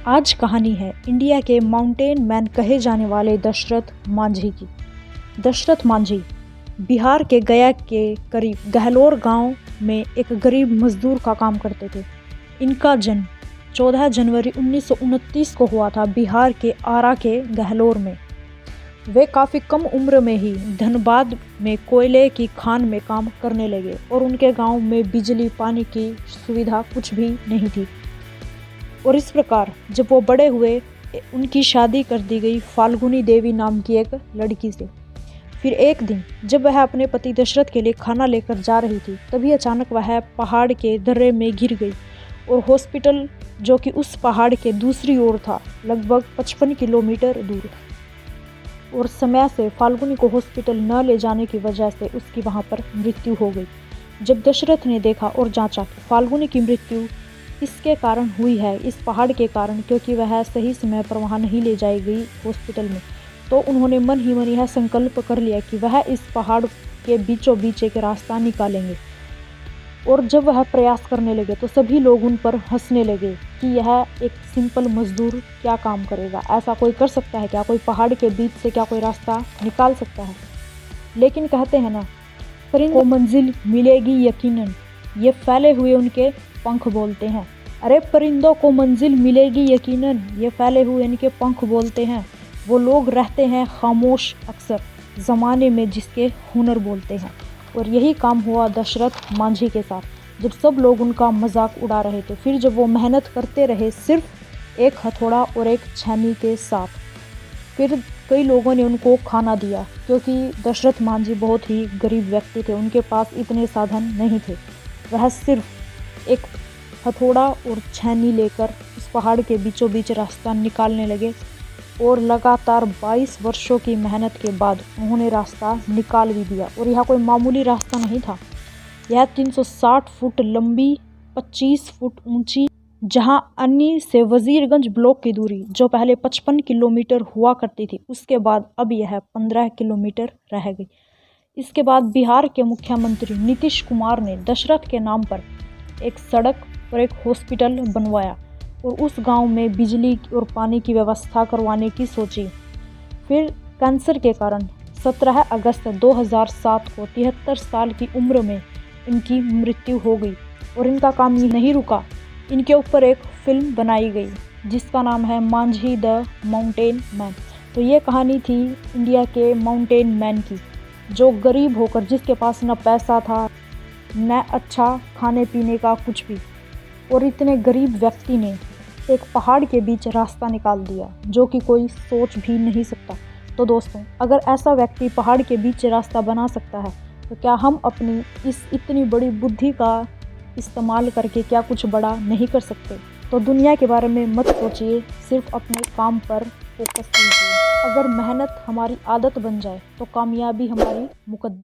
आज कहानी है इंडिया के माउंटेन मैन कहे जाने वाले दशरथ मांझी की। दशरथ मांझी बिहार के गया के करीब गहलोर गांव में एक गरीब मजदूर का काम करते थे। इनका जन्म 14 जनवरी 1929 को हुआ था बिहार के आरा के गहलोर में। वे काफ़ी कम उम्र में ही धनबाद में कोयले की खान में काम करने लगे और उनके गांव में बिजली पानी की सुविधा कुछ भी नहीं थी। और इस प्रकार जब वो बड़े हुए उनकी शादी कर दी गई फाल्गुनी देवी नाम की एक लड़की से। फिर एक दिन जब वह अपने पति दशरथ के लिए खाना लेकर जा रही थी तभी अचानक वह पहाड़ के दर्रे में गिर गई और हॉस्पिटल जो कि उस पहाड़ के दूसरी ओर था लगभग 55 किलोमीटर दूर। और समय से फाल्गुनी को हॉस्पिटल न ले जाने की वजह से उसकी वहां पर मृत्यु हो गई। जब दशरथ ने देखा और जांचा कि फाल्गुनी की मृत्यु इसके कारण हुई है, इस पहाड़ के कारण, क्योंकि वह सही समय पर वहां नहीं ले जाई गई हॉस्पिटल में, तो उन्होंने मन ही मन यह संकल्प कर लिया कि वह इस पहाड़ के बीचों बीच एक रास्ता निकालेंगे। और जब वह प्रयास करने लगे तो सभी लोग उन पर हंसने लगे कि यह एक सिंपल मजदूर क्या काम करेगा, ऐसा कोई कर सकता है क्या, कोई पहाड़ के बीच से क्या कोई रास्ता निकाल सकता है। लेकिन कहते हैं ना, परिंदों को मंजिल मिलेगी यकीनन, ये फैले हुए उनके पंख बोलते हैं। अरे परिंदों को मंजिल मिलेगी यकीनन, ये फैले हुए इनके पंख बोलते हैं। वो लोग रहते हैं खामोश अक्सर ज़माने में जिसके हुनर बोलते हैं। और यही काम हुआ दशरथ मांझी के साथ, जब सब लोग उनका मजाक उड़ा रहे थे। फिर जब वो मेहनत करते रहे सिर्फ एक हथौड़ा और एक छेनी के साथ, फिर कई लोगों ने उनको खाना दिया, क्योंकि दशरथ मांझी बहुत ही गरीब व्यक्ति थे, उनके पास इतने साधन नहीं थे। वह सिर्फ एक हथौड़ा और छेनी लेकर उस पहाड़ के बीचों बीच रास्ता निकालने लगे और लगातार 22 वर्षों की मेहनत के बाद उन्होंने रास्ता निकाल भी दिया। और यह कोई मामूली रास्ता नहीं था, यह 360 फुट लंबी, 25 फुट ऊंची, जहां अन्नी से वजीरगंज ब्लॉक की दूरी जो पहले 55 किलोमीटर हुआ करती थी, उसके बाद अब यह 15 किलोमीटर रह गई। इसके बाद बिहार के मुख्यमंत्री नीतीश कुमार ने दशरथ के नाम पर एक सड़क और एक हॉस्पिटल बनवाया और उस गांव में बिजली और पानी की व्यवस्था करवाने की सोची। फिर कैंसर के कारण 17 अगस्त 2007 को 73 साल की उम्र में इनकी मृत्यु हो गई। और इनका काम ये नहीं रुका, इनके ऊपर एक फिल्म बनाई गई जिसका नाम है मांझी द माउंटेन मैन। तो ये कहानी थी इंडिया के माउंटेन मैन की, जो गरीब होकर, जिसके पास न पैसा था न अच्छा खाने पीने का कुछ भी, और इतने गरीब व्यक्ति ने एक पहाड़ के बीच रास्ता निकाल दिया जो कि कोई सोच भी नहीं सकता। तो दोस्तों, अगर ऐसा व्यक्ति पहाड़ के बीच रास्ता बना सकता है तो क्या हम अपनी इस इतनी बड़ी बुद्धि का इस्तेमाल करके क्या कुछ बड़ा नहीं कर सकते? तो दुनिया के बारे में मत सोचिए, सिर्फ अपने काम पर फोकस कीजिए। अगर मेहनत हमारी आदत बन जाए तो कामयाबी हमारी मुकद्दर